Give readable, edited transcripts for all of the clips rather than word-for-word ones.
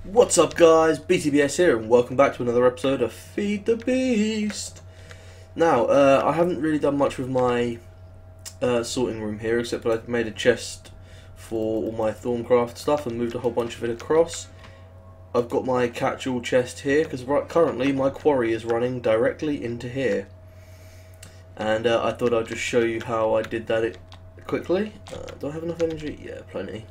What's up guys, BTBS here and welcome back to another episode of Feed the Beast. Now, I haven't really done much with my sorting room here except that I've made a chest for all my Thorncraft stuff and moved a whole bunch of it across. I've got my catch-all chest here because currently my quarry is running directly into here. And I thought I'd just show you how I did that quickly. Do I have enough energy? Yeah, plenty.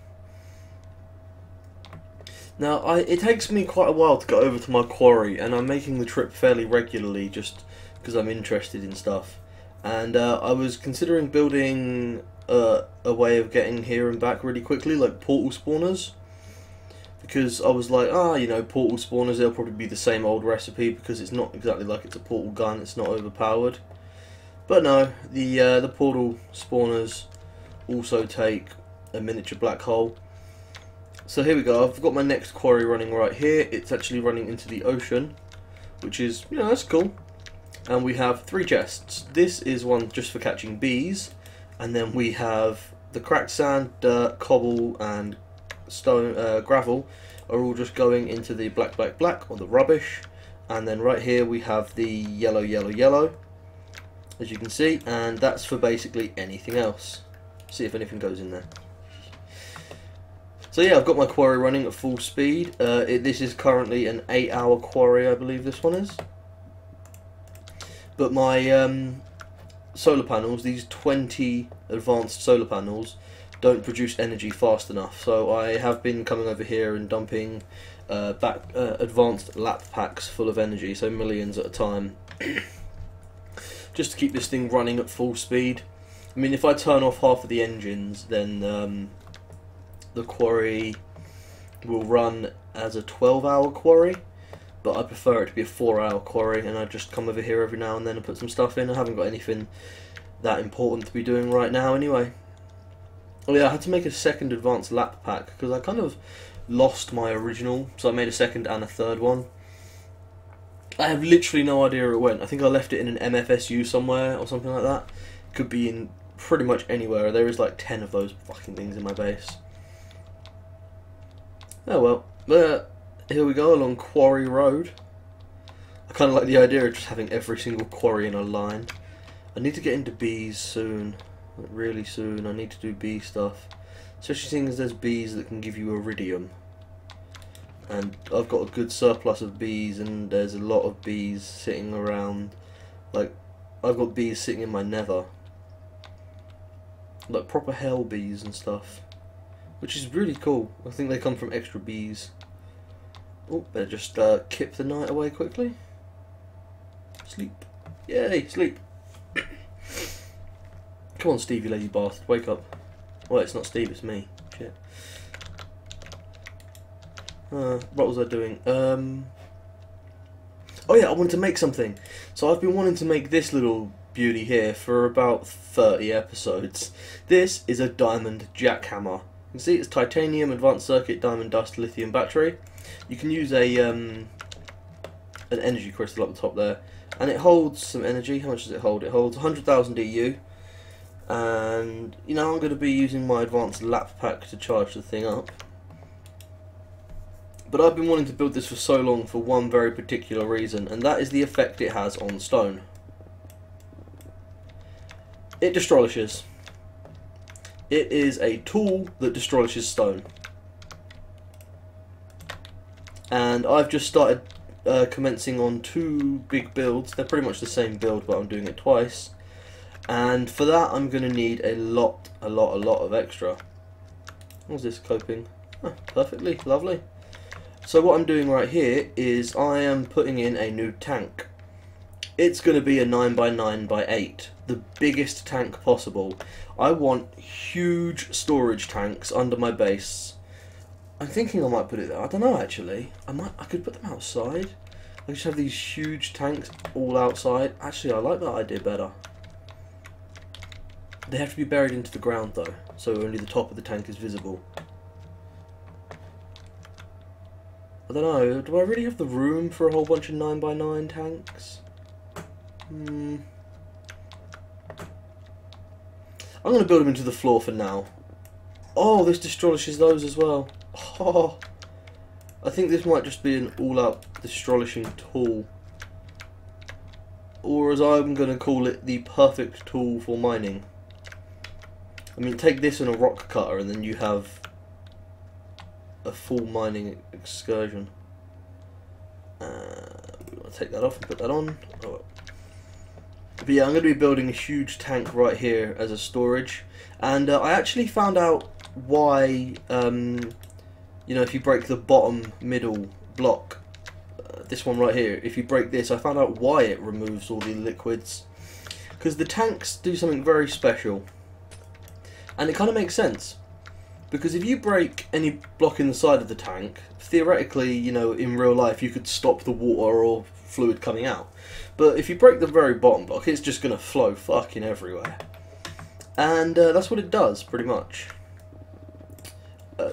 Now, it takes me quite a while to get over to my quarry, and I'm making the trip fairly regularly just because I'm interested in stuff. And I was considering building a way of getting here and back really quickly, like portal spawners. Because I was like, you know, portal spawners, they'll probably be the same old recipe because it's not exactly like it's a portal gun, it's not overpowered. But no, the portal spawners also take a miniature black hole. So here we go, I've got my next quarry running right here. It's actually running into the ocean, which is, you know, that's cool. And we have 3 chests. This is one just for catching bees, and then we have the cracked sand, dirt, cobble and stone, gravel are all just going into the black, or the rubbish. And then right here we have the yellow, as you can see, and that's for basically anything else. See if anything goes in there. So yeah, I've got my quarry running at full speed. This is currently an 8-hour quarry, I believe this one is. But my solar panels, these 20 advanced solar panels, don't produce energy fast enough. So I have been coming over here and dumping advanced lap packs full of energy, so millions at a time, just to keep this thing running at full speed. I mean, if I turn off half of the engines, then the quarry will run as a 12-hour quarry, but I prefer it to be a 4-hour quarry, and I just come over here every now and then and put some stuff in. I haven't got anything that important to be doing right now anyway. Oh yeah, I had to make a second advanced lap pack because I kind of lost my original, so I made a second and a third one. I have literally no idea where it went. I think I left it in an MFSU somewhere or something like that. Could be in pretty much anywhere. There is like 10 of those fucking things in my base. Oh well, here we go along Quarry Road. I kind of like the idea of just having every single quarry in a line. I need to get into bees soon, like really soon. I need to do bee stuff, especially seeing as there's bees that can give you iridium. And I've got a good surplus of bees, and there's a lot of bees sitting around. Like, I've got bees sitting in my nether, like proper hell bees and stuff, which is really cool. I think they come from extra bees. Oh, better just kip the night away quickly. Sleep. Yay, sleep. Come on, Steve, you lazy bastard, wake up. Well, it's not Steve, it's me. Shit. What was I doing? Oh yeah, I wanted to make something. So I've been wanting to make this little beauty here for about 30 episodes. This is a diamond jackhammer. You can see it's titanium, advanced circuit, diamond dust, lithium battery. You can use a an energy crystal up the top there, and it holds some energy. How much does it hold? It holds 100,000 EU, and you know I'm going to be using my advanced lap pack to charge the thing up. But I've been wanting to build this for so long for one very particular reason, and that is the effect it has on stone. It destrolishes. It is a tool that destrolishes stone. And I've just started commencing on 2 big builds. They're pretty much the same build, but I'm doing it twice. And for that I'm going to need a lot of extra. How's this coping? Oh, perfectly, lovely. So what I'm doing right here is I am putting in a new tank. It's going to be a 9x9x8, the biggest tank possible. I want huge storage tanks under my base. I'm thinking I might put it there. I don't know actually. I could put them outside. I just have these huge tanks all outside. Actually, I like that idea better. They have to be buried into the ground though, so only the top of the tank is visible. I don't know. Do I really have the room for a whole bunch of 9x9 tanks? I'm going to build them into the floor for now. Oh, this destroys those as well. Oh, I think this might just be an all-out destrolishing tool. Or as I'm going to call it, the perfect tool for mining. I mean, take this and a rock cutter and then you have a full mining excursion. We want to take that off and put that on. Oh. But yeah, I'm going to be building a huge tank right here as a storage. And I actually found out why, you know, if you break the bottom middle block, this one right here, if you break this, I found out why it removes all the liquids. Because the tanks do something very special. And it kind of makes sense. Because if you break any block in the side of the tank, theoretically, you know, in real life, you could stop the water or fluid coming out. But if you break the very bottom block, it's just going to flow fucking everywhere. And that's what it does, pretty much.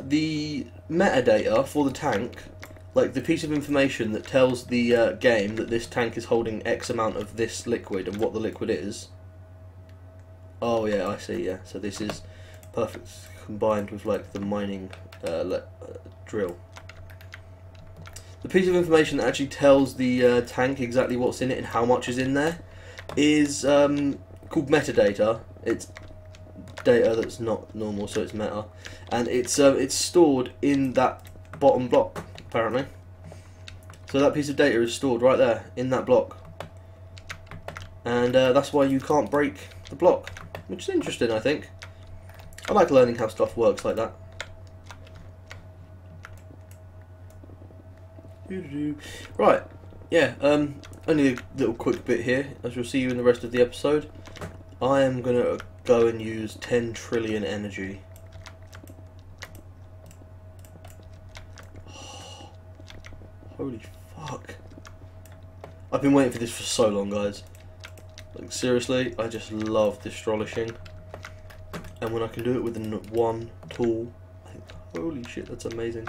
The metadata for the tank, like the piece of information that tells the game that this tank is holding X amount of this liquid and what the liquid is. Oh yeah, I see, yeah. So this is perfect combined with like the mining drill. The piece of information that actually tells the tank exactly what's in it and how much is in there is called metadata. It's data that's not normal, so it's meta, and it's stored in that bottom block apparently. So that piece of data is stored right there in that block, and that's why you can't break the block, which is interesting. I think I like learning how stuff works like that. Right, yeah, only a little quick bit here, as you'll see in the rest of the episode. I am going to go and use 10 trillion energy. Oh, holy fuck. I've been waiting for this for so long, guys. Like, seriously, I just love destrolishing. And when I can do it with one tool, I think, holy shit, that's amazing.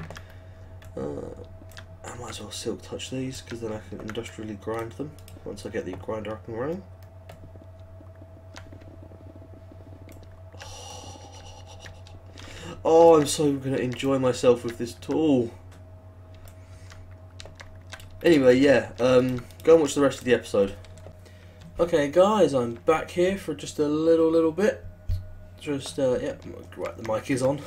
I might as well silk touch these, because then I can industrially grind them once I get the grinder up and running. Oh, I'm so going to enjoy myself with this tool. Anyway, yeah, go and watch the rest of the episode. Okay, guys, I'm back here for just a little bit. Just, yeah, right, the mic is on.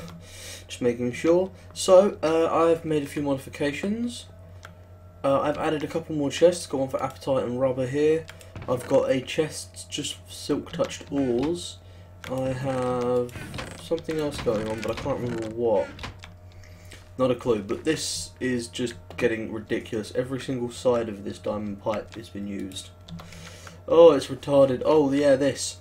Just making sure. So, I've made a few modifications. I've added a couple more chests. Got one for apatite and rubber here. I've got a chest just silk touched ores. I have something else going on, but I can't remember what. Not a clue, but this is just getting ridiculous. Every single side of this diamond pipe has been used. Oh, it's retarded. Oh, yeah, this.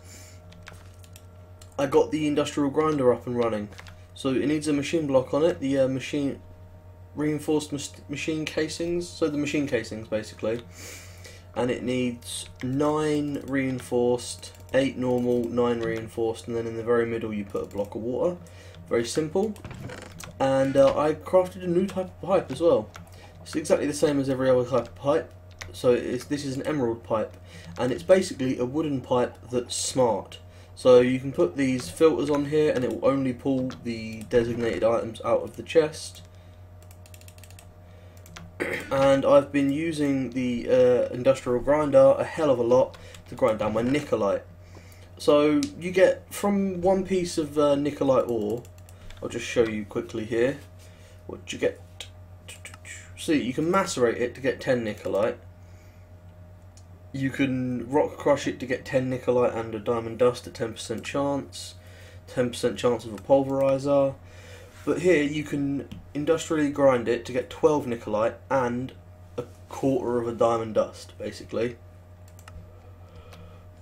I got the industrial grinder up and running. So it needs a machine block on it. The machine reinforced machine casings. So the machine casings, basically. And it needs 9 reinforced, 8 normal, 9 reinforced, and then in the very middle you put a block of water. Very simple. And I crafted a new type of pipe as well. It's exactly the same as every other type of pipe. So this is an emerald pipe, and it's basically a wooden pipe that's smart. So you can put these filters on here and it will only pull the designated items out of the chest. And I've been using the industrial grinder a hell of a lot to grind down my nickelite. So you get from one piece of nickelite ore, I'll just show you quickly here what you get. See, you can macerate it to get 10 nickelite. You can rock crush it to get 10 nickelite and a diamond dust at 10% chance, 10% chance of a pulverizer. But here you can industrially grind it to get 12 nickelite and a quarter of a diamond dust, basically.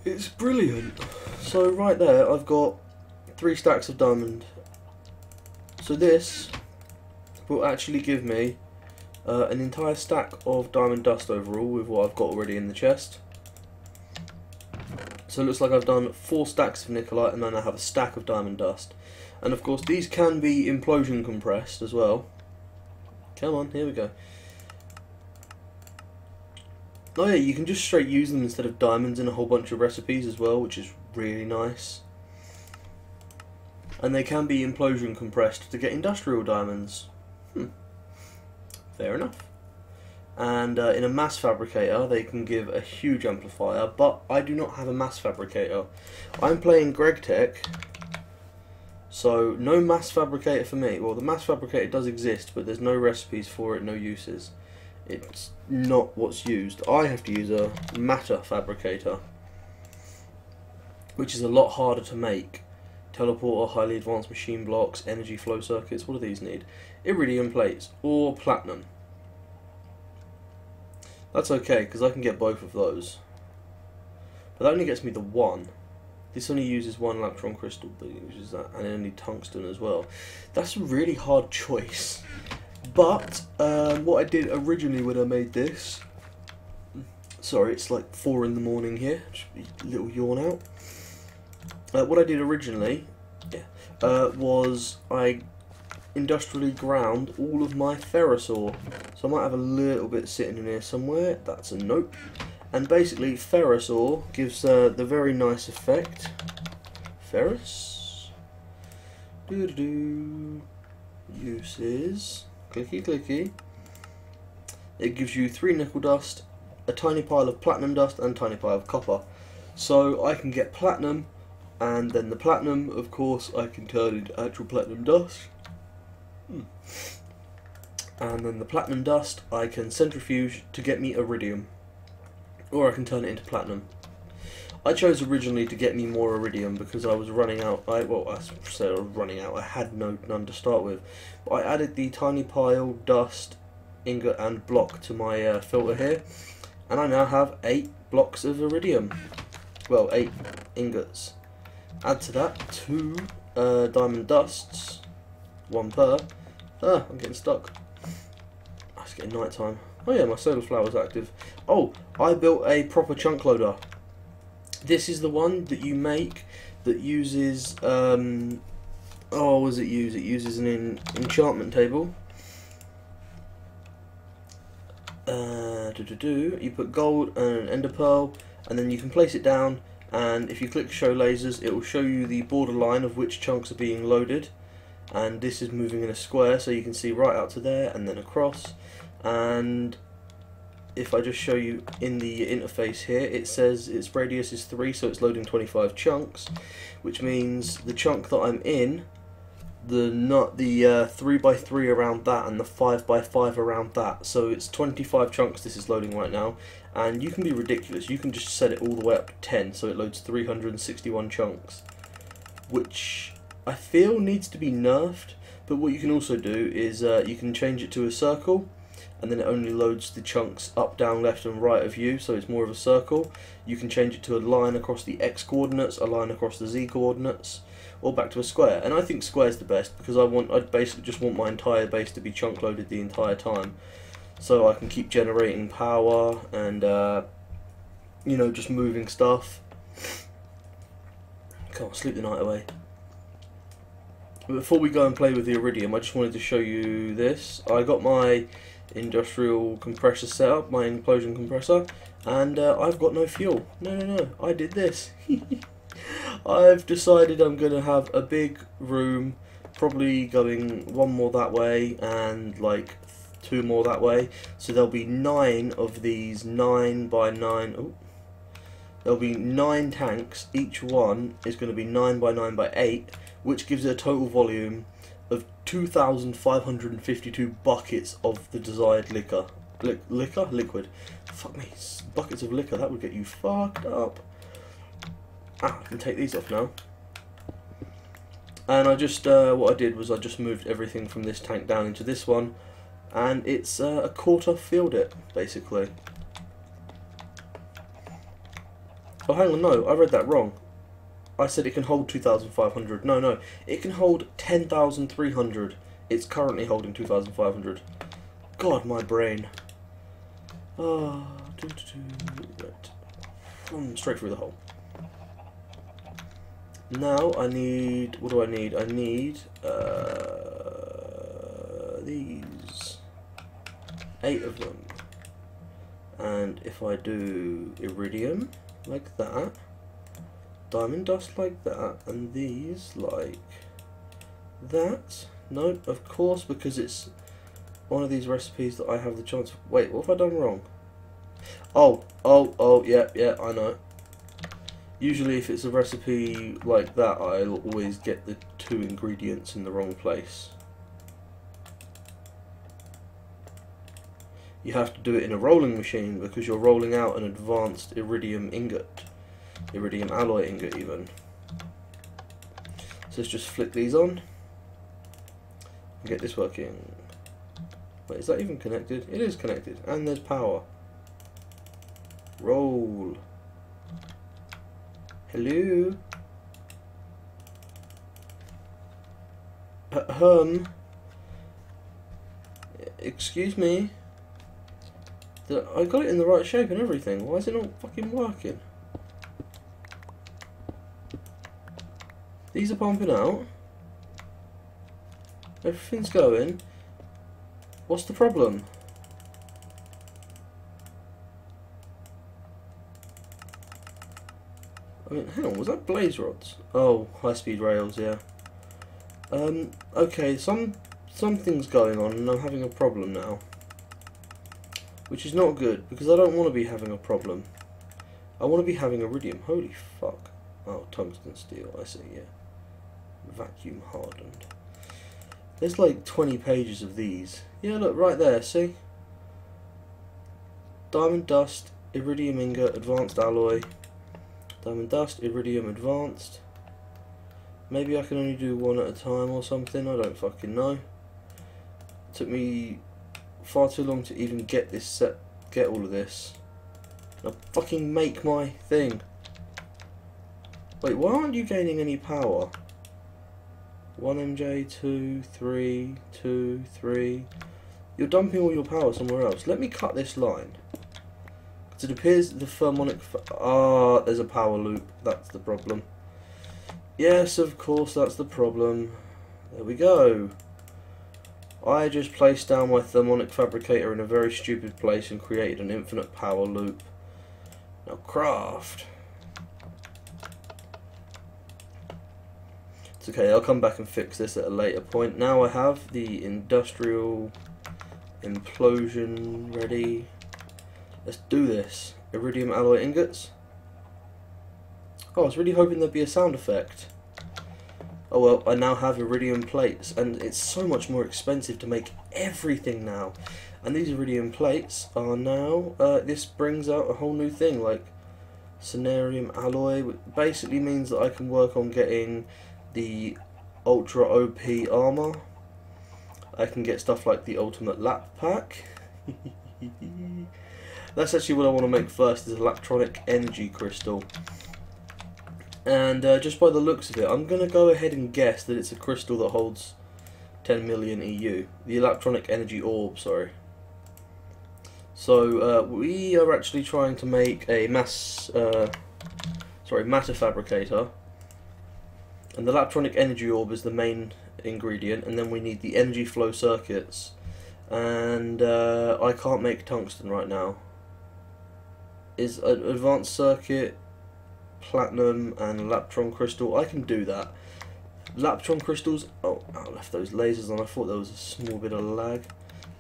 It's brilliant. So right there I've got 3 stacks of diamond. So this will actually give me an entire stack of diamond dust overall with what I've got already in the chest. So it looks like I've done 4 stacks of nickelite and then I have a stack of diamond dust. And of course these can be implosion compressed as well. Come on, here we go. Oh yeah, you can just straight use them instead of diamonds in a whole bunch of recipes as well, which is really nice. And they can be implosion compressed to get industrial diamonds. Fair enough. And in a mass fabricator they can give a huge amplifier, but I do not have a mass fabricator. I'm playing GregTech, so no mass fabricator for me. Well, the mass fabricator does exist, but there's no recipes for it, no uses. It's not what's used. I have to use a matter fabricator, which is a lot harder to make. Teleporter, highly advanced machine blocks, energy flow circuits. What do these need? Iridium plates or platinum. That's okay, because I can get both of those. But that only gets me the one. This only uses one electron crystal, but it uses that, and only tungsten as well. That's a really hard choice. But what I did originally when I made this, sorry, it's like 4 in the morning here. Just a little yawn out. What I did originally, was I industrially ground all of my ferrous ore. So I might have a little bit sitting in here somewhere. That's a nope. And basically, ferrous ore gives the very nice effect. Ferrous. Uses. Clicky clicky. It gives you 3 nickel dust, a tiny pile of platinum dust, and a tiny pile of copper. So I can get platinum, and then the platinum, of course, I can turn into actual platinum dust. And then the platinum dust I can centrifuge to get me iridium, or I can turn it into platinum. I chose originally to get me more iridium because I was running out. I said I was running out. I had none to start with, but I added the tiny pile, dust, ingot, and block to my filter here, and I now have 8 blocks of iridium. Well, 8 ingots. Add to that 2 diamond dusts, 1 per. Ah, I'm getting stuck. Oh, it's getting night time. Oh yeah, my solar flower's active. Oh, I built a proper chunk loader. This is the one that you make that uses, oh, what does it use? It uses an enchantment table. You put gold and an ender pearl, and then you can place it down, and if you click show lasers, it will show you the borderline of which chunks are being loaded. And this is moving in a square, so you can see right out to there and then across. And if I just show you in the interface here, it says its radius is 3, so it's loading 25 chunks, which means the chunk that I'm in, the 3x3 around that and the 5x5 around that, so it's 25 chunks this is loading right now. And you can be ridiculous, you can just set it all the way up to 10, so it loads 361 chunks, which I feel needs to be nerfed. But what you can also do is you can change it to a circle, and then it only loads the chunks up, down, left and right of you, so it's more of a circle. You can change it to a line across the x coordinates, a line across the z coordinates, or back to a square. And I think square's the best because I basically just want my entire base to be chunk loaded the entire time, so I can keep generating power and you know, just moving stuff. Can't sleep the night away. But before we go and play with the iridium, I just wanted to show you this. I got my industrial compressor set up, my implosion compressor, and I've got no fuel. No, I did this. I've decided I'm going to have a big room, probably going 1 more that way and like 2 more that way. So there'll be 9 of these 9x9. Oh, there'll be 9 tanks. Each one is going to be 9x9x8, which gives it a total volume of 2,552 buckets of the desired liquor. Liquid. Fuck me, buckets of liquor, that would get you fucked up. Ah, I can take these off now. And I just, what I did was I just moved everything from this tank down into this one, and it's a quarter filled it, basically. Oh, hang on, no, I read that wrong. I said it can hold 2,500. No, it can hold 10,300. It's currently holding 2,500. God, my brain. Straight through the hole. Now I need, what do I need? I need these 8 of them. And if I do iridium like that, diamond dust like that, and these like that. No, of course, because it's, one of these recipes that I have the chance of... Wait, what have I done wrong? Oh, yeah, I know. Usually if it's a recipe like that, I'll always get the 2 ingredients in the wrong place. You have to do it in a rolling machine because you're rolling out an advanced iridium ingot. Iridium alloy ingot even. So let's just flick these on and get this working. Wait, is that even connected? It is connected, and there's power. Roll. Hello? Excuse me? I got it in the right shape and everything. Why is it not fucking working? These are pumping out. Everything's going. What's the problem? I mean, hang on, was that blaze rods? Oh, high-speed rails, yeah. Okay, something's going on and I'm having a problem now. Which is not good, because I don't want to be having a problem. I want to be having iridium. Holy fuck. Oh, tungsten steel, I see, yeah. Vacuum hardened. There's like 20 pages of these. Yeah, look, right there, see? Diamond dust, iridium ingot, advanced alloy. Diamond dust, iridium advanced. Maybe I can only do one at a time or something, I don't fucking know. It took me far too long to even get this set, get all of this. Now fucking make my thing. Wait, why aren't you gaining any power? 1 MJ, 2, 3, 2, 3. You're dumping all your power somewhere else. Let me cut this line. Because it appears the thermonic... there's a power loop. That's the problem. Yes, of course, that's the problem. There we go. I just placed down my thermonic fabricator in a very stupid place and created an infinite power loop. Now craft. It's okay, I'll come back and fix this at a later point. Now I have the industrial implosion ready. Let's do this. Iridium alloy ingots. Oh, I was really hoping there'd be a sound effect. Oh well, I now have iridium plates, and it's so much more expensive to make everything now. And these iridium plates are now, this brings out a whole new thing, like Cenarium alloy, which basically means that I can work on getting the ultra OP armor. I can get stuff like the ultimate lap pack. That's actually what I want to make first, is electronic energy crystal. And just by the looks of it, I'm going to go ahead and guess that it's a crystal that holds 10 million EU. The electronic energy orb, sorry. So we are actually trying to make a matter fabricator. And the electronic energy orb is the main ingredient, and then we need the energy flow circuits. And I can't make tungsten right now. Is an advanced circuit, platinum and Laptron crystal? I can do that. Laptron crystals, oh, I left those lasers on. I thought there was a small bit of lag.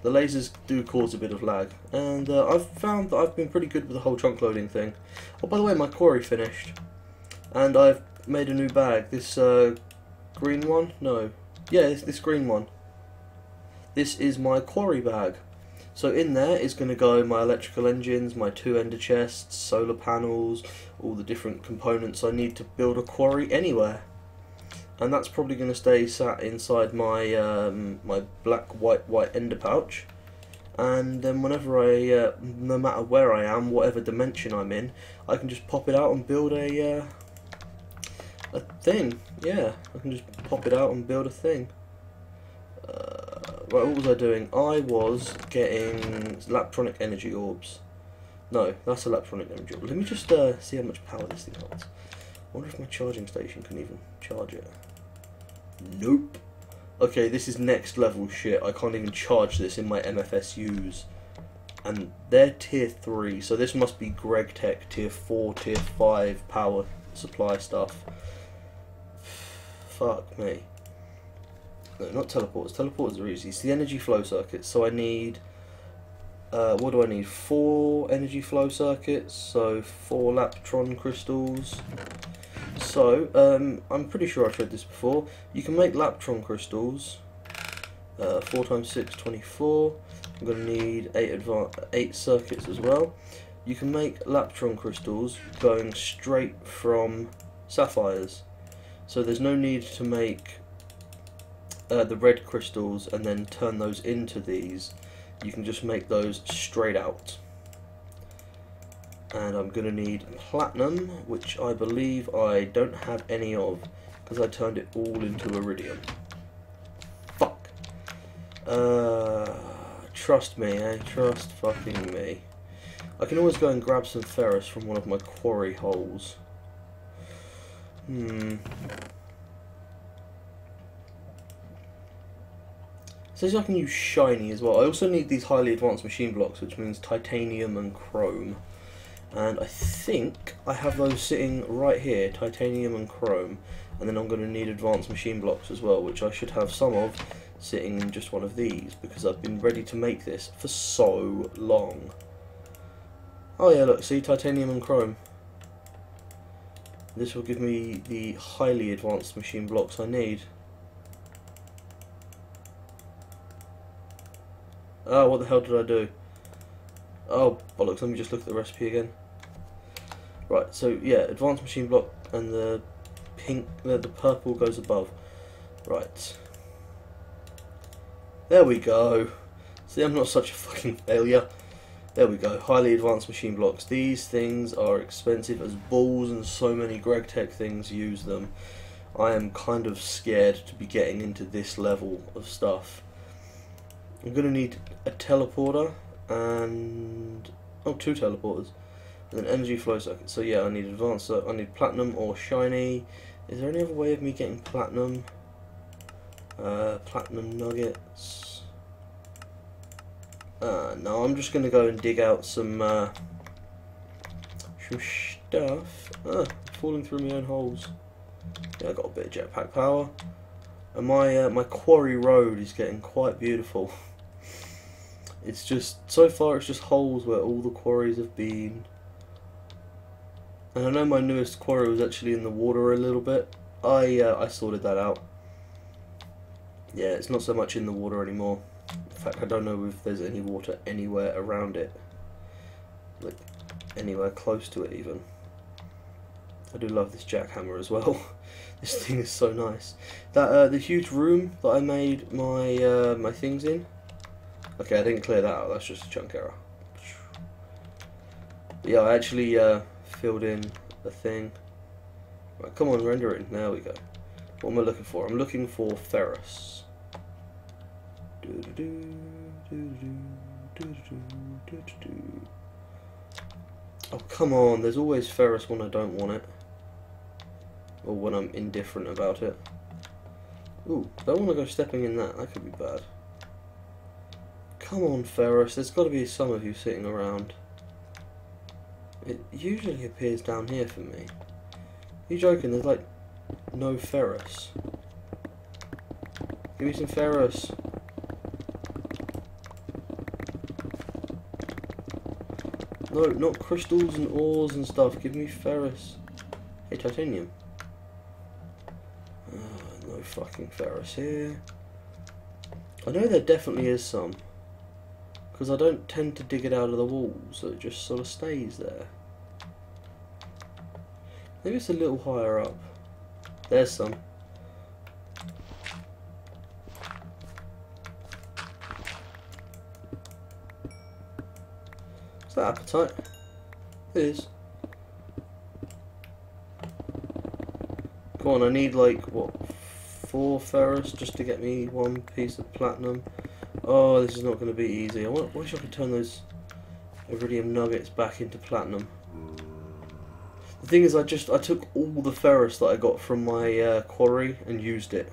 The lasers do cause a bit of lag, and I've found that I've been pretty good with the whole trunk loading thing. Oh, by the way, my quarry finished, and I've made a new bag. This green one? No. Yeah, this green one. This is my quarry bag. So in there is going to go my electrical engines, my 2 ender chests, solar panels, all the different components I need to build a quarry anywhere. And that's probably going to stay sat inside my my black white ender pouch. And then whenever I, no matter where I am, whatever dimension I'm in, I can just pop it out and build a thing. Yeah, I can just pop it out and build a thing. Right, what was I doing? I was getting electronic energy orbs. No, that's electronic energy orbs. Let me just see how much power this thing holds. I wonder if my charging station can even charge it. Nope. Okay, this is next level shit. I can't even charge this in my MFSUs. And they're tier 3, so this must be Greg Tech tier 4, tier 5 power supply stuff. Fuck me. no, not teleporters. Teleporters are easy. It's the energy flow circuits. So I need, what do I need? 4 energy flow circuits. So 4 Laptron crystals. So I'm pretty sure I've showed this before. You can make Laptron crystals. 4 times 6, 24. I'm going to need 8 circuits as well. You can make Laptron crystals going straight from sapphires. So there's no need to make the red crystals and then turn those into these. You can just make those straight out. And I'm going to need platinum, which I believe I don't have any of because I turned it all into iridium. Fuck. Trust me, eh? Trust fucking me. I can always go and grab some ferrous from one of my quarry holes. Says I can use shiny as well. I also need these highly advanced machine blocks, which means titanium and chrome. And I think I have those sitting right here, titanium and chrome. And then I'm going to need advanced machine blocks as well, which I should have some of sitting in just one of these, because I've been ready to make this for so long. Oh yeah, look, see, titanium and chrome. This will give me the highly advanced machine blocks I need. Oh, what the hell did I do? Oh, bollocks, let me just look at the recipe again. Right, so yeah, advanced machine block and the pink, the purple goes above. Right. There we go. See, I'm not such a fucking failure. There we go, highly advanced machine blocks. These things are expensive as balls and so many GregTech things use them. I am kind of scared to be getting into this level of stuff. I'm going to need a teleporter and... oh, 2 teleporters. And an energy flow circuit. So yeah, I need advanced, I need platinum or shiny. Is there any other way of me getting platinum? Platinum nuggets. No, I'm just going to go and dig out some stuff. I'm falling through my own holes. Yeah, I got a bit of jetpack power. And my quarry road is getting quite beautiful. It's just, so far it's just holes where all the quarries have been. And I know my newest quarry was actually in the water a little bit. I sorted that out. Yeah, it's not so much in the water anymore. In fact, I don't know if there's any water anywhere around it. Like, anywhere close to it even. I do love this jackhammer as well. This thing is so nice. That the huge room that I made my my things in. Okay, I didn't clear that out. That's just a chunk error. But yeah, I actually filled in the thing. Right, come on, render it. There we go. What am I looking for? I'm looking for ferrous. Oh, come on. There's always ferrous when I don't want it. Or when I'm indifferent about it. Ooh, don't want to go stepping in that. That could be bad. Come on, ferrous. There's got to be some of you sitting around. It usually appears down here for me. Are you joking? There's like no ferrous. Give me some ferrous. No, not crystals and ores and stuff. Give me ferrous. Hey, titanium. No fucking ferrous here. I know there definitely is some. Because I don't tend to dig it out of the wall, so it just sort of stays there. Maybe it's a little higher up. There's some. Is that appetite? It is. Come on, I need like, what, 4 ferrous just to get me 1 piece of platinum. Oh, this is not going to be easy. I wish I could turn those iridium nuggets back into platinum. The thing is, I took all the ferrous that I got from my quarry and used it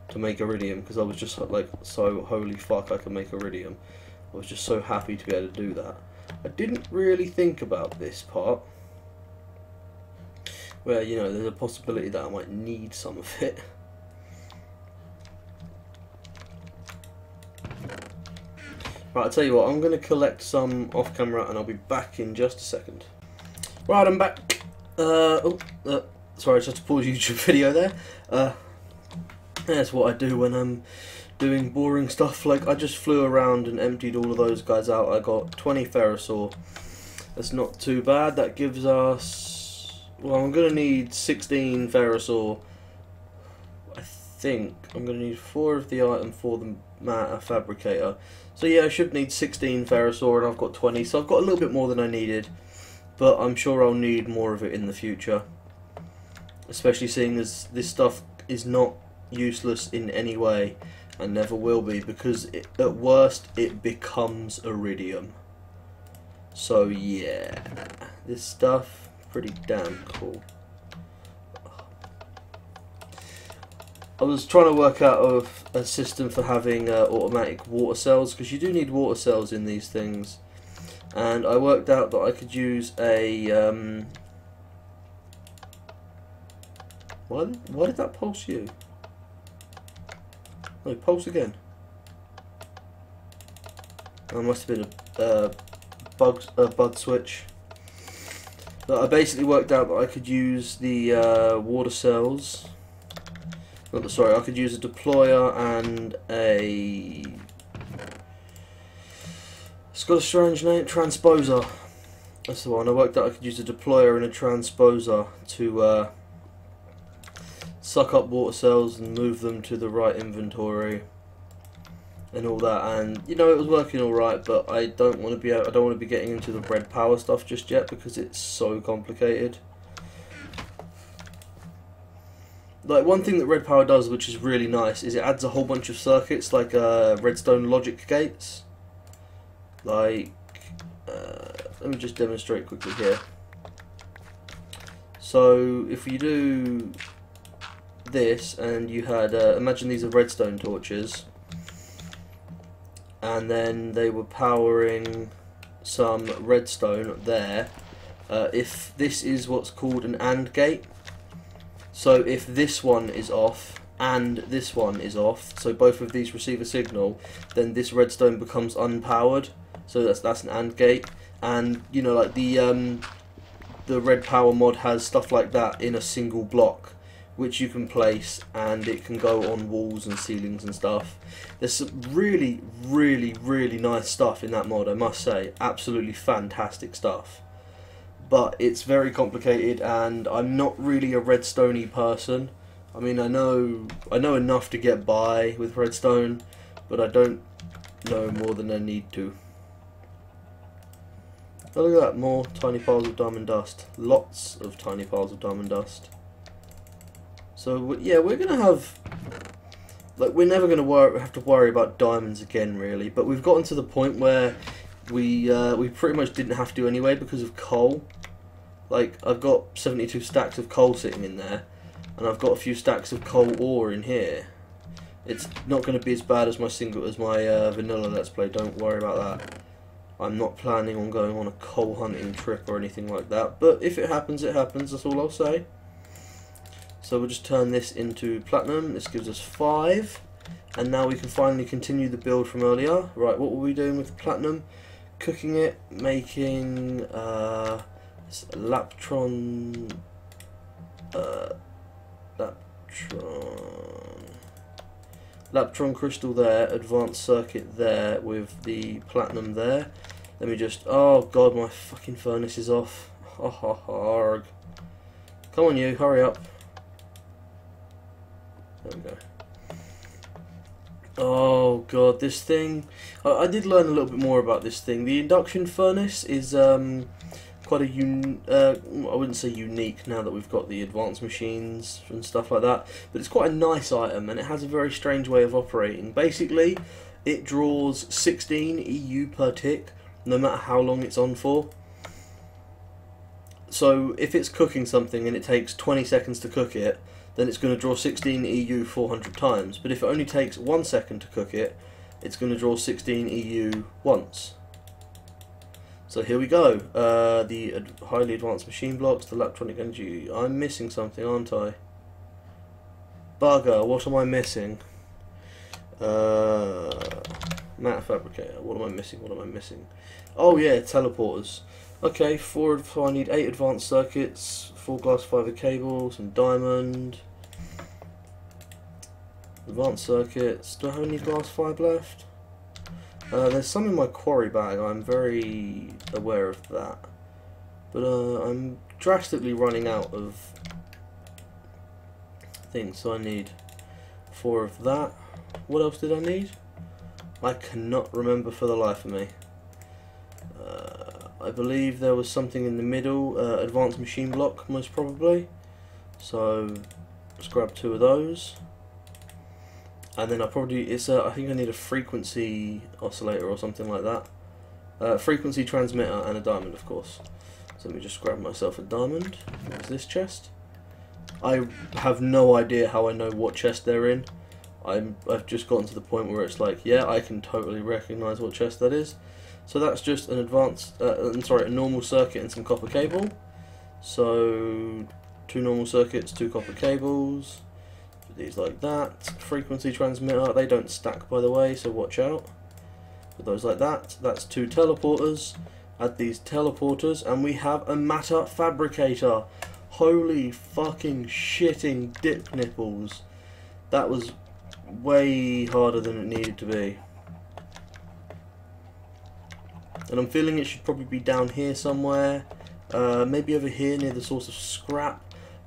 to make iridium, because I was just like, so holy fuck, I can make iridium. I was just so happy to be able to do that. I didn't really think about this part, where, you know, there's a possibility that I might need some of it. Right, I'll tell you what, I'm going to collect some off camera and I'll be back in just a second. Right, I'm back. Sorry, just to pause YouTube video there. That's what I do when I'm doing boring stuff. Like, I just flew around and emptied all of those guys out. I got 20 ferrosaur. That's not too bad. That gives us... Well, I'm going to need 16 ferrosaur. I think I'm going to need 4 of the item for the matter fabricator. So yeah, I should need 16 ferrosaur and I've got 20. So I've got a little bit more than I needed. But I'm sure I'll need more of it in the future. Especially seeing as this stuff is not useless in any way. And never will be. Because at worst, it becomes iridium. So yeah, this stuff, pretty damn cool. I was trying to work out a system for having automatic water cells, because you do need water cells in these things. And I worked out that I could use a... Why did that pulse you? No, pulse again. That must have been a bug switch. But I basically worked out that I could use the water cells. Sorry, I could use a deployer and a... It's got a strange name, transposer. That's the one. I worked out I could use a deployer and a transposer to suck up water cells and move them to the right inventory and all that. And you know, it was working all right, but I don't want to be getting into the red power stuff just yet because it's so complicated. Like, one thing that red power does, which is really nice, is it adds a whole bunch of circuits, like redstone logic gates. Like, let me just demonstrate quickly here. So, if you do this, and you had, imagine these are redstone torches, and then they were powering some redstone there. If this is what's called an AND gate, so if this one is off and this one is off, so both of these receive a signal, then this redstone becomes unpowered. So that's an AND gate. And you know, like the red power mod has stuff like that in a single block, which you can place, and it can go on walls and ceilings and stuff. There's some really, really, really nice stuff in that mod, I must say. Absolutely fantastic stuff. But it's very complicated, and I'm not really a redstoney person. I mean, I know enough to get by with redstone, but I don't know more than I need to. Oh, look at that, more tiny piles of diamond dust. Lots of tiny piles of diamond dust. So yeah, we're gonna have, like, we're never gonna have to worry about diamonds again, really. But we've gotten to the point where we pretty much didn't have to anyway because of coal. Like, I've got 72 stacks of coal sitting in there, and I've got a few stacks of coal ore in here. It's not going to be as bad as my vanilla Let's Play, don't worry about that. I'm not planning on going on a coal hunting trip or anything like that, but if it happens, it happens, that's all I'll say. So we'll just turn this into platinum. This gives us 5, and now we can finally continue the build from earlier. Right, what were we doing with the platinum? Cooking it, making... Laptron crystal there, advanced circuit there with the platinum there. Let me just, oh god, my fucking furnace is off. Harg. Come on you, hurry up. There we go. Oh god, this thing, I did learn a little bit more about this thing. The induction furnace is quite a I wouldn't say unique now that we've got the advanced machines and stuff like that, but it's quite a nice item, and it has a very strange way of operating. Basically, it draws 16 EU per tick, no matter how long it's on for. So if it's cooking something and it takes 20 seconds to cook it, then it's going to draw 16 EU 400 times. But if it only takes 1 second to cook it, it's going to draw 16 EU once. So here we go, the highly advanced machine blocks, the electronic energy. I'm missing something, aren't I? Bugger, what am I missing? Matter fabricator. What am I missing? What am I missing? Oh yeah, teleporters. Okay, I need 8 advanced circuits, 4 glass fiber cables, some diamond. Advanced circuits. Do I have any glass fiber left? There's some in my quarry bag. I'm very aware of that. But I'm drastically running out of things, so I need 4 of that. What else did I need? I cannot remember for the life of me. I believe there was something in the middle, advanced machine block most probably. So let's grab 2 of those. And then I think I need a frequency oscillator or something like that. Frequency transmitter and a diamond, of course. So let me just grab myself a diamond. There's this chest. I have no idea how I know what chest they're in. I've just gotten to the point where it's like, yeah, I can totally recognise what chest that is. So that's just an a normal circuit and some copper cable. So 2 normal circuits, 2 copper cables. These like that. Frequency transmitter. They don't stack, by the way, so watch out. Put those like that. That's 2 teleporters. Add these teleporters, and we have a matter fabricator. Holy fucking shitting dip nipples. That was way harder than it needed to be. And I'm feeling it should probably be down here somewhere. Maybe over here near the source of scrap.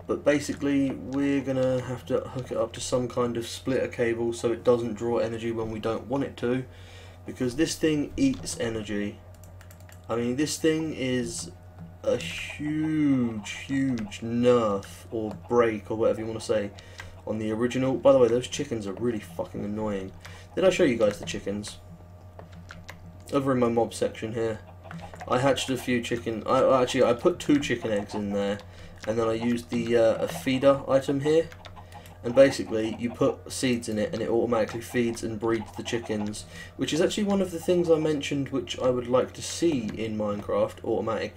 But basically we're going to have to hook it up to some kind of splitter cable so it doesn't draw energy when we don't want it to. Because this thing eats energy. I mean, this thing is a huge nerf or break or whatever you want to say on the original. By the way, those chickens are really fucking annoying. Did I show you guys the chickens? Over in my mob section here, I hatched a few chicken. I put 2 chicken eggs in there, and then I used the a feeder item here. And basically, you put seeds in it, and it automatically feeds and breeds the chickens, which is actually one of the things I mentioned, which I would like to see in Minecraft. Automatic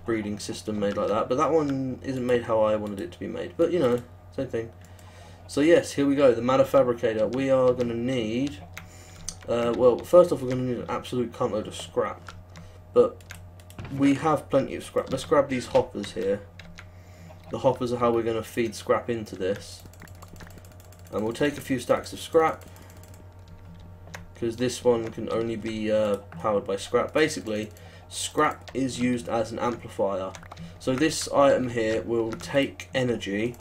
breeding system made like that, but that one isn't made how I wanted it to be made. But you know, same thing. So yes, here we go. The matter fabricator. We are going to need. Well, first off, we're going to need an absolute cuntload of scrap, but we have plenty of scrap. Let's grab these hoppers here. The hoppers are how we're going to feed scrap into this, and we'll take a few stacks of scrap because this one can only be powered by scrap. Basically, scrap is used as an amplifier, so this item here will take energy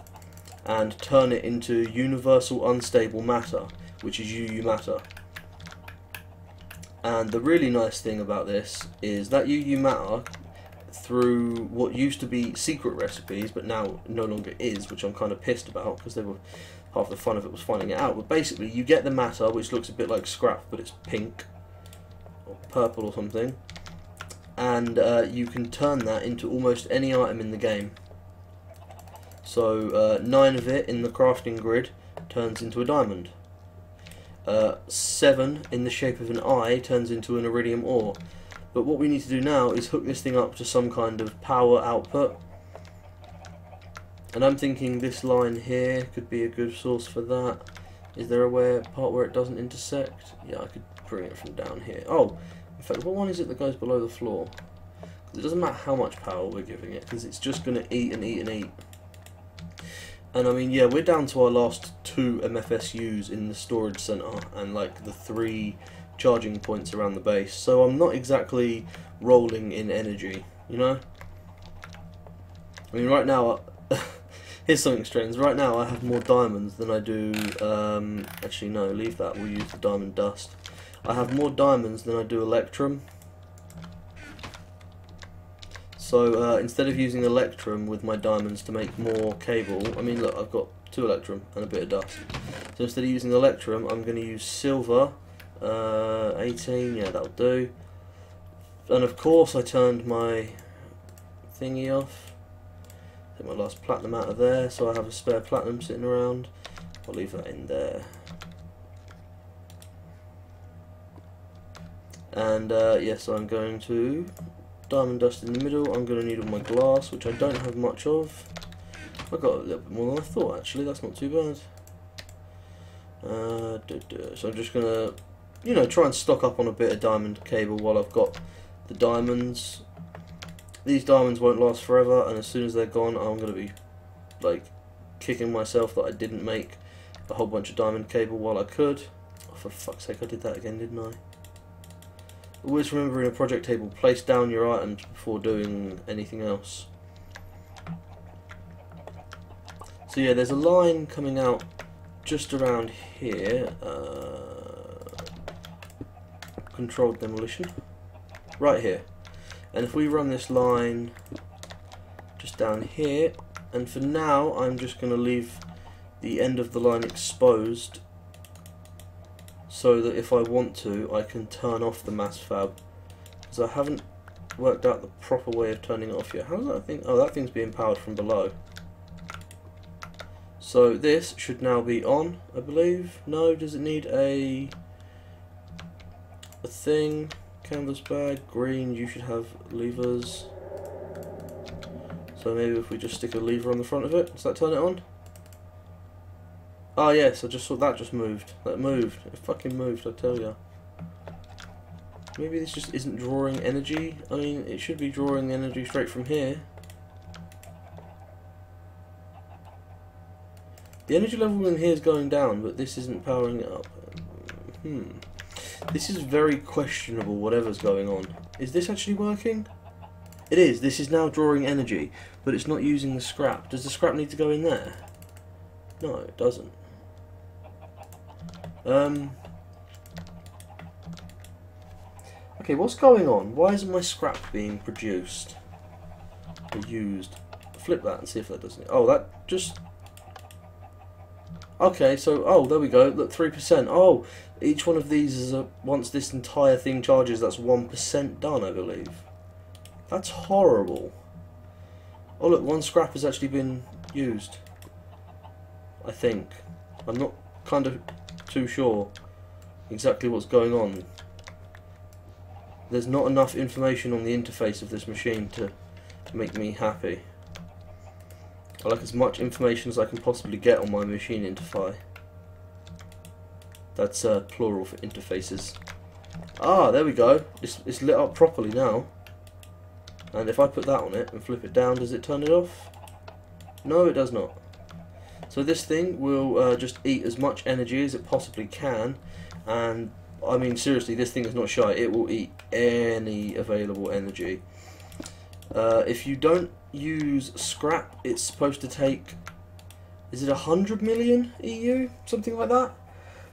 and turn it into universal unstable matter, which is UU matter. And the really nice thing about this is that UU matter, through what used to be secret recipes, but now no longer is, which I'm kind of pissed about because they were half the fun of it was finding it out. But basically, you get the matter, which looks a bit like scrap, but it's pink or purple or something, and you can turn that into almost any item in the game. So 9 of it in the crafting grid turns into a diamond. 7 in the shape of an eye turns into an iridium ore. But what we need to do now is hook this thing up to some kind of power output. And I'm thinking this line here could be a good source for that. Is there a part where it doesn't intersect? Yeah, I could bring it from down here. Oh, in fact, what one is it that goes below the floor? It doesn't matter how much power we're giving it, because it's just going to eat and eat and eat. And I mean, yeah, we're down to our last 2 MFSUs in the storage center, and like the 3 charging points around the base, so I'm not exactly rolling in energy, you know? I mean, right now, here's something strange. Right now I have more diamonds than I do, actually no, leave that, we'll use the diamond dust. I have more diamonds than I do electrum. So instead of using electrum with my diamonds to make more cable, I mean look, I've got 2 electrum and a bit of dust. So instead of using electrum, I'm going to use silver, 18, yeah, that'll do. And of course I turned my thingy off. Take my last platinum out of there, so I have a spare platinum sitting around. I'll leave that in there. And yes, I'm going to diamond dust in the middle. I'm going to need all my glass, which I don't have much of. I got a little bit more than I thought, actually. That's not too bad. So I'm just going to you know, try and stock up on a bit of diamond cable while I've got the diamonds. These diamonds won't last forever, and as soon as they're gone, I'm going to be, like, kicking myself that I didn't make a whole bunch of diamond cable while I could. Oh, for fuck's sake, I did that again, didn't I? Always remember in a project table, place down your items before doing anything else. So yeah, there's a line coming out just around here. Controlled demolition. Right here. And if we run this line just down here, and for now I'm just going to leave the end of the line exposed so that if I want to I can turn off the mass fab, because I haven't worked out the proper way of turning it off yet. How does that thing? Oh, that thing's being powered from below. So this should now be on, I believe. No, does it need a thing? Canvas bag, green, you should have levers. So maybe if we just stick a lever on the front of it, does that turn it on? Ah yes, I just saw that just moved. That moved. It fucking moved, I tell ya. Maybe this just isn't drawing energy. I mean, it should be drawing energy straight from here. The energy level in here is going down, but this isn't powering it up. This is very questionable, whatever's going on. Is this actually working? It is. This is now drawing energy, but it's not using the scrap. Does the scrap need to go in there? No, it doesn't. Okay, what's going on? Why isn't my scrap being produced? Or used? Flip that and see if that does it. Oh, that just... Okay, so, oh, there we go, look, 3%. Oh, each one of these is a, once this entire thing charges, that's 1% done, I believe. That's horrible. Oh, look, one scrap has actually been used. I think. I'm not kind of too sure exactly what's going on. There's not enough information on the interface of this machine to make me happy. I like as much information as I can possibly get on my machine interface. That's plural for interfaces. Ah, there we go. It's lit up properly now. And if I put that on it and flip it down, does it turn it off? No, it does not. So this thing will just eat as much energy as it possibly can. And, I mean, seriously, this thing is not shy. It will eat any available energy. If you don't use scrap, it's supposed to take, is it 100 million EU? Something like that?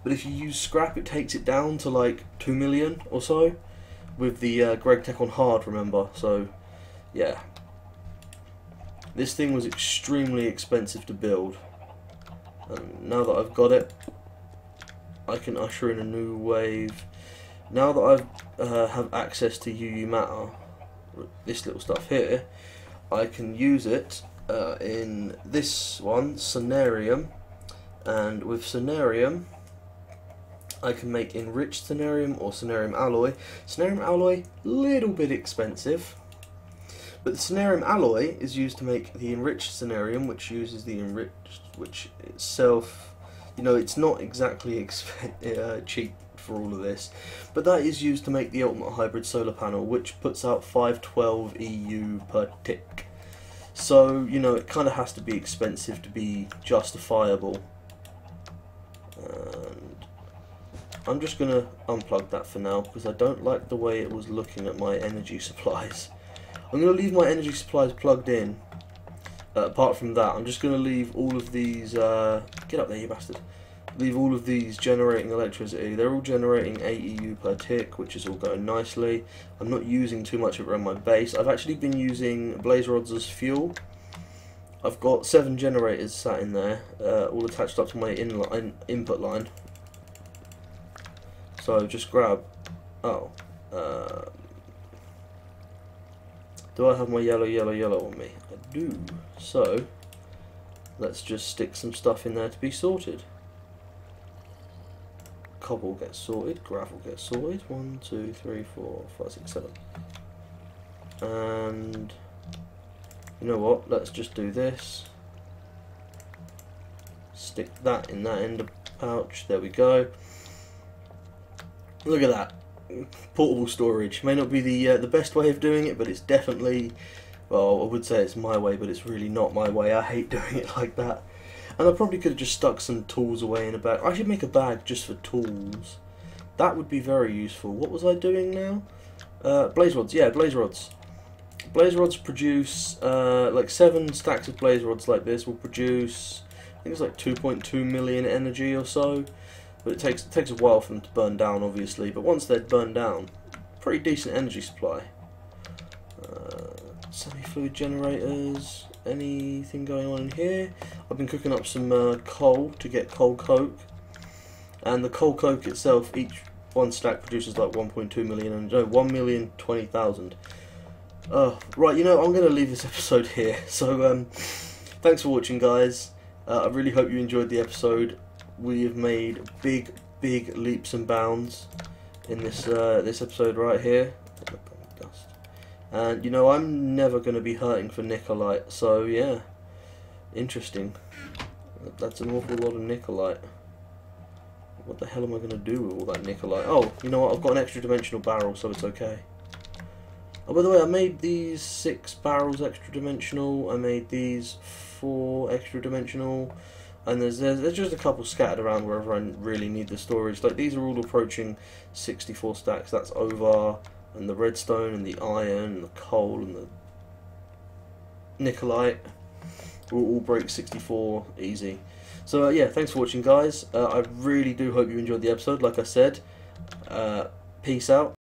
But if you use scrap, it takes it down to like 2 million or so, with the Greg Tech on hard, remember? So, yeah. This thing was extremely expensive to build. And now that I've got it, I can usher in a new wave. Now that I have access to UU matter, this little stuff here, I can use it in this one, Cenarium, and with Cenarium I can make enriched Cenarium or Cenarium alloy. Cenarium alloy, little bit expensive, but the Cenarium alloy is used to make the enriched Cenarium, which uses the enriched, which itself, you know, it's not exactly cheap for all of this, but that is used to make the ultimate hybrid solar panel, which puts out 512 EU per tick. So, you know, it kind of has to be expensive to be justifiable. And I'm just going to unplug that for now, because I don't like the way it was looking at my energy supplies. I'm going to leave my energy supplies plugged in. Apart from that, I'm just going to leave all of these... get up there, you bastard. Leave all of these generating electricity. They're all generating 8 EU per tick, which is all going nicely. I'm not using too much of it around my base. I've actually been using blaze rods as fuel. I've got 7 generators sat in there, all attached up to my input line. So just grab... Oh. Do I have my yellow on me? I do. So, let's just stick some stuff in there to be sorted. Cobble gets sorted, gravel gets sorted. 1, 2, 3, 4, 5, 6, 7. And you know what? Let's just do this. Stick that in that ender pouch. There we go. Look at that. Portable storage. May not be the best way of doing it, but it's definitely, well, I would say it's my way, but it's really not my way. I hate doing it like that. And I probably could have just stuck some tools away in a bag. I should make a bag just for tools. That would be very useful. What was I doing now? Blaze rods. Yeah, blaze rods. Blaze rods produce, like 7 stacks of blaze rods like this will produce, I think it's like 2.2 million energy or so. But it takes a while for them to burn down, obviously. But once they're burned down, pretty decent energy supply. Semi-fluid generators. Anything going on in here? I've been cooking up some coal to get coal coke, and the coal coke itself, each one stack produces like 1.2 million, and no, 1,020,000. Right, you know, I'm going to leave this episode here. So, thanks for watching, guys. I really hope you enjoyed the episode. We have made big leaps and bounds in this this episode right here. And you know, I'm never going to be hurting for Nikolite, so yeah, interesting. That's an awful lot of Nikolite. What the hell am I going to do with all that Nikolite? Oh, you know what, I've got an extra dimensional barrel, so it's okay. Oh, by the way, I made these 6 barrels extra dimensional, I made these 4 extra dimensional, and there's just a couple scattered around wherever I really need the storage. Like, these are all approaching 64 stacks, that's over. And the redstone and the iron and the coal and the Nikolite will all break 64 easy. So yeah, thanks for watching, guys. I really do hope you enjoyed the episode. Like I said, peace out.